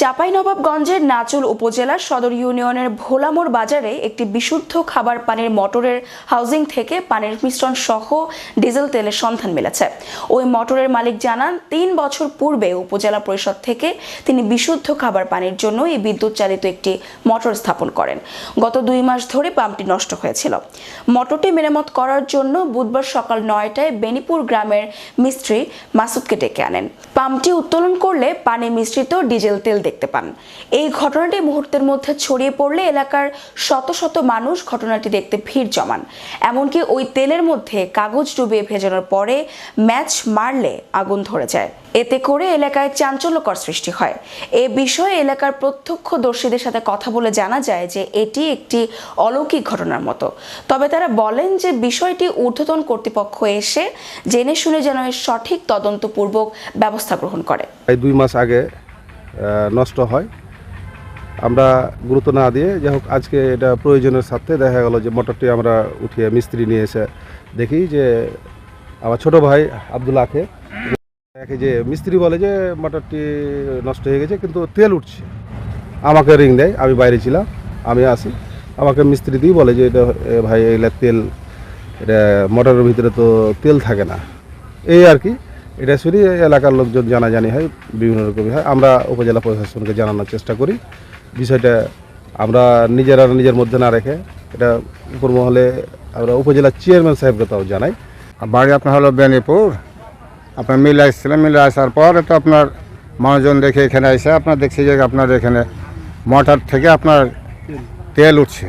চাঁপাইনবাবগঞ্জের নাচুল উপজেলার সদর ইউনিয়নের ভোলামোড় বাজারে একটি বিশুদ্ধ খাবার পানির মোটরের হাউজিং থেকে পানির মিশ্রণ সহ ডিজেল তেলের সন্ধান মিলেছে। ওই মোটরের মালিক জানান, ৩ বছর পূর্বে উপজেলা পরিষদ থেকে তিনি বিশুদ্ধ খাবার পানির জন্য এই বিদ্যুৎ চালিত একটি মোটর স্থাপন করেন। গত 2 মাস ধরে পাম্পটি নষ্ট হয়েছিল। মোটরটি মেরামত করার জন্য বুধবার সকাল 9টায় বেনিপুর গ্রামের মিস্ত্রি মাসুদকে ডেকে আনেন। পাম্পটি উত্তোলন করলে পানি মিশ্রিত ডিজেল তেল দেখতে পান। এই ঘটনাটি মুহূর্তের মধ্যে ছড়িয়ে পড়লে এলাকার শত শত মানুষ ঘটনাটি দেখতে ভিড় জমান। এমনকি ওই তেলের মধ্যে কাগজ ডুবিয়ে ভেজানোর পরে ম্যাচ মারলে আগুন ধরে যায়। এতে করে এলাকায় চাঞ্চল্যকর সৃষ্টি হয়। এ বিষয়ে এলাকার প্রত্যক্ষদর্শীদের সাথে কথা বলে জানা যায় যে এটি একটি অলৌকিক ঘটনার মতো। তবে তারা বলেন যে বিষয়টি ঊর্ধ্বতন কর্তৃপক্ষ এসে জেনে শুনে যেন এর সঠিক তদন্তপূর্বক ব্যবস্থা গ্রহণ করে। 2 মাস আগে নষ্ট হয়, আমরা গুরুত্ব না দিয়ে যাই হোক আজকে এটা প্রয়োজনের সাথে দেখা গেল যে মোটরটি আমরা উঠিয়ে মিস্ত্রি নিয়ে এসে দেখি যে আমার ছোট ভাই আব্দুল্লাহকে যে মিস্ত্রি বলে যে মোটরটি নষ্ট হয়ে গেছে কিন্তু তেল উঠছে। আমাকে রিং দেয়, আমি বাইরে ছিলাম, আমি আসি, আমাকে মিস্ত্রি দিয়ে বলে যে এটা ভাই এগুলো তেল, এটা মোটরের ভিতরে তো তেল থাকে না। এই আর কি, এটা শুনি এলাকার লোকজন জানাজানি হয়, বিভিন্ন রকমই হয়। আমরা উপজেলা প্রশাসনকে জানানোর চেষ্টা করি। বিষয়টা আমরা নিজের মধ্যে না রেখে এটা উপর মহলে আমরা উপজেলা চেয়ারম্যান সাহেবকে তাও জানাই। বাড়ি আপনার হলো বেনিপুর, আপনার মিলে আসছিলেন, মিলে আসার পর তো আপনার মানুষজন দেখে এখানে এসে আপনার দেখছি যে আপনার এখানে মোটর থেকে আপনার তেল উঠছে।